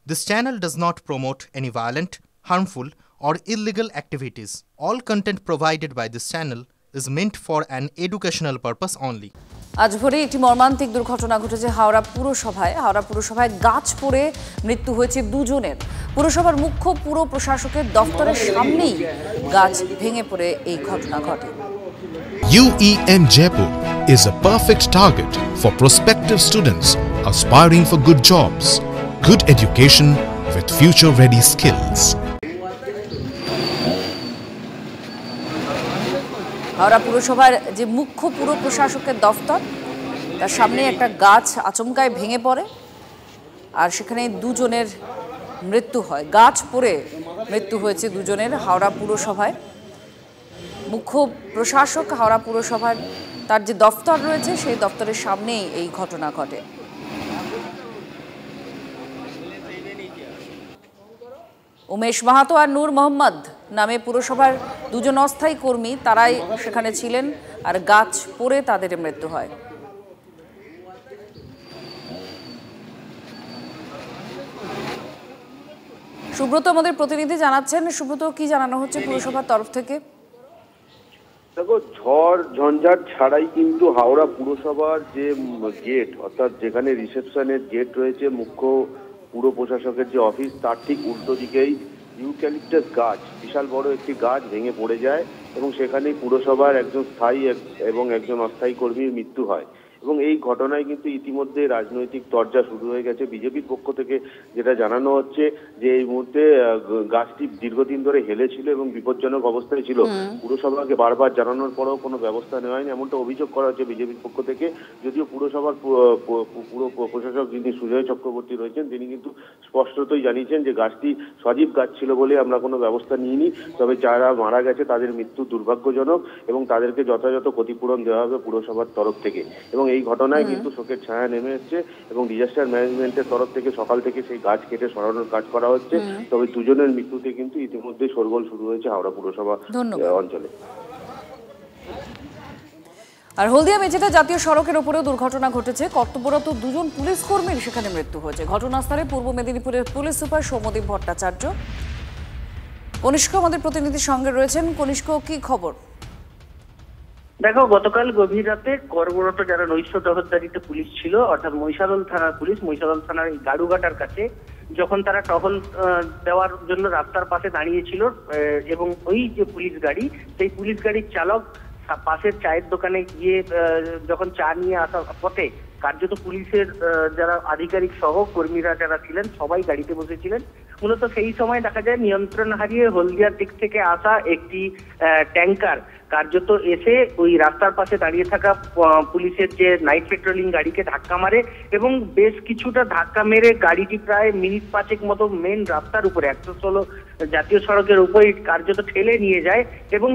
This channel does not promote any violent, harmful, or illegal activities. All content provided by this channel is meant for an educational purpose only. আজ ভোরে একটি মর্মান্তিক দুর্ঘটনা ঘটেছে হাওড়া পুরসভায় গাছ পড়ে মৃত্যু হয়েছে দুজনের। পুরসভার মুখ্য পুর প্রশাসকের দফতরের সামনেই গাছ ভেঙে পড়ে এই ঘটনা ঘটে। UEM Jaipur is a perfect target for prospective students aspiring for good jobs, good education with future-ready skills. Howrah পুরসভার যে মুখ্য পুর প্রশাসকের দফতর তার সামনে একটা গাছ আচমকায় ভেঙে পড়ে আর সেখানে দুজনের মৃত্যু হয়। গাছ পড়ে মৃত্যু হয়েছে দুজনের হাওড়া পুরসভায়। মুখ্য প্রশাসক হাওড়া পুরসভার তার যে দফতর রয়েছে সেই দফতরের সামনেই এই ঘটনা ঘটে। উমেশ মাহাতো আর নূর মোহাম্মদ নামে পুরসভার দুজন অস্থায়ী কর্মী তারাই সেখানে ছিলেন আর গাছ পড়ে তাদের মৃত্যু হয়। সুব্রত আমাদের প্রতিনিধি জানাচ্ছেন। সুব্রত, কি জানানো হচ্ছে পুরসভার তরফ থেকে? দেখো, ঝড় ঝঞ্ঝাট ছাড়াই কিন্তু হাওড়া পুরসভার যে গেট, অর্থাৎ যেখানে রিসেপশনের গেট রয়েছে, মুখ্য পুর প্রশাসকের যে অফিস, তার ঠিক উল্টো দিকেই ইউক্যালিপটাস গাছ, বিশাল বড় একটি গাছ ভেঙে পড়ে যায় এবং সেখানেই পুরসভার একজন স্থায়ী এবং একজন অস্থায়ী কর্মীর মৃত্যু হয়। এবং এই ঘটনায় কিন্তু ইতিমধ্যে রাজনৈতিক তরজা শুরু হয়ে গেছে। বিজেপির পক্ষ থেকে যেটা জানানো হচ্ছে যে এই মুহূর্তে গাছটি দীর্ঘদিন ধরে হেলেছিল এবং বিপজ্জনক অবস্থায় ছিল। পুরসভাকে বারবার জানানোর পরেও কোনো ব্যবস্থা নেওয়া হয়নি, এমনটা অভিযোগ করা হচ্ছে বিজেপির পক্ষ থেকে। যদিও পুরসভার পুরো প্রশাসক যিনি সুজয় চক্রবর্তী রয়েছেন, তিনি কিন্তু স্পষ্টতই জানিয়েছেন যে গাছটি সজীব গাছ ছিল বলে আমরা কোনো ব্যবস্থা নিইনি। তবে যারা মারা গেছে তাদের মৃত্যু দুর্ভাগ্যজনক এবং তাদেরকে যথাযথ ক্ষতিপূরণ দেওয়া হবে পুরসভার তরফ থেকে। এবং এই ঘটনায় কিন্তু শোকের ছায়া নেমে এসেছে এবং ডিজাস্টার ম্যানেজমেন্টের তরফ থেকে সকাল থেকে সেই গাছ কেটে সরানোর কাজ করা হচ্ছে। তবে দুজনের মৃত্যুতে কিন্তু ইতিমধ্যে শোরগোল শুরু হয়েছে হাওড়া পুরসভা অঞ্চলে। আর হলদিয়া মেচেদা জাতীয় সড়কের উপরেও দুর্ঘটনা ঘটেছে। কর্তব্যরত দুজন পুলিশ কর্মীর সেখানে মৃত্যু হয়েছে। ঘটনাস্থলে পূর্ব মেদিনীপুরের পুলিশ সুপার সৌম্যদীপ ভট্টাচার্য। কনিষ্ক আমাদের প্রতিনিধির সঙ্গে রয়েছেন। কনিষ্ক, কি খবর? দেখো, গতকাল গভীর রাতে কর্মরত যারা নৈশ টহলদারিতে পুলিশ ছিল, অর্থাৎ মহিষাদল থানার পুলিশ, মহিষাদল থানার গাড়ুঘাটার কাছে যখন তারা টহল দেওয়ার জন্য রাস্তার পাশে দাঁড়িয়েছিল এবং ওই যে পুলিশ গাড়ি, সেই পুলিশ গাড়ির চালক পাশের চায়ের দোকানে গিয়ে যখন চা নিয়ে আসার পথে কার্যত পুলিশের যারা আধিকারিক সহ কর্মীরা যারা ছিলেন সবাই গাড়িতে বসেছিলেন। মূলত সেই সময় দেখা যায় নিয়ন্ত্রণ হারিয়ে হলদিয়ার দিক থেকে আসা একটি ট্যাঙ্কার কার্যত এসে ওই রাস্তার পাশে দাঁড়িয়ে থাকা পুলিশের যে নাইট পেট্রোলিং গাড়িকে ধাক্কা মারে এবং বেশ কিছুটা ধাক্কা মেরে গাড়িটি প্রায় মিনিট 5 মতো মেন রাস্তার উপরে 116 জাতীয় সড়কের উপরে কার্যত ঠেলে নিয়ে যায় এবং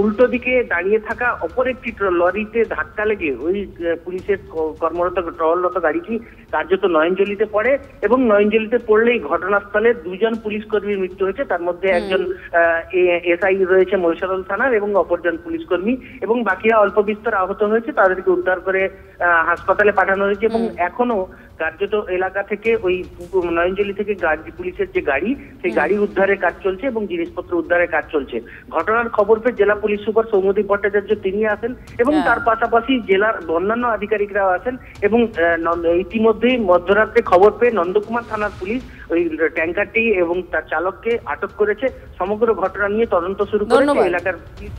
উল্টো দিকে দাঁড়িয়ে থাকা অপর একটি লরিতে ধাক্কা লেগে ওই পুলিশের কর্মরত টহলরত গাড়িটি কার্যত নয়নজলিতে পড়ে এবং নয়নজলিতে পড়লেই ঘটনাস্থলে দুজন পুলিশ কর্মীর মৃত্যু হয়েছে। তার মধ্যে একজন এসআই রয়েছে মহিষাদল থানার এবং অপরজন পুলিশ কর্মী এবং বাকিরা অল্প বিস্তর আহত হয়েছে। তাদেরকে উদ্ধার করে হাসপাতালে পাঠানো হয়েছে এবং এখনো কার্যত এলাকা থেকে ওই নয়নজলি থেকে পুলিশের যে গাড়ি, সেই গাড়ি উদ্ধারের কাজ চলছে এবং জিনিসপত্র উদ্ধারের কাজ চলছে। ঘটনার খবর পেয়ে জেলা পুলিশ সুপার সৌম্যদীপ ভট্টাচার্য তিনি আসেন এবং তার পাশাপাশি জেলার অন্যান্য আধিকারিকরাও আসেন এবং ইতিমধ্যেই মধ্যরাত্রে খবর পেয়ে নন্দকুমার থানার পুলিশ ওই ট্যাঙ্কারটি এবং তার চালককে আটক করেছে। সমগ্র ঘটনা নিয়ে তদন্ত শুরু করেছে এলাকার পুলিশ।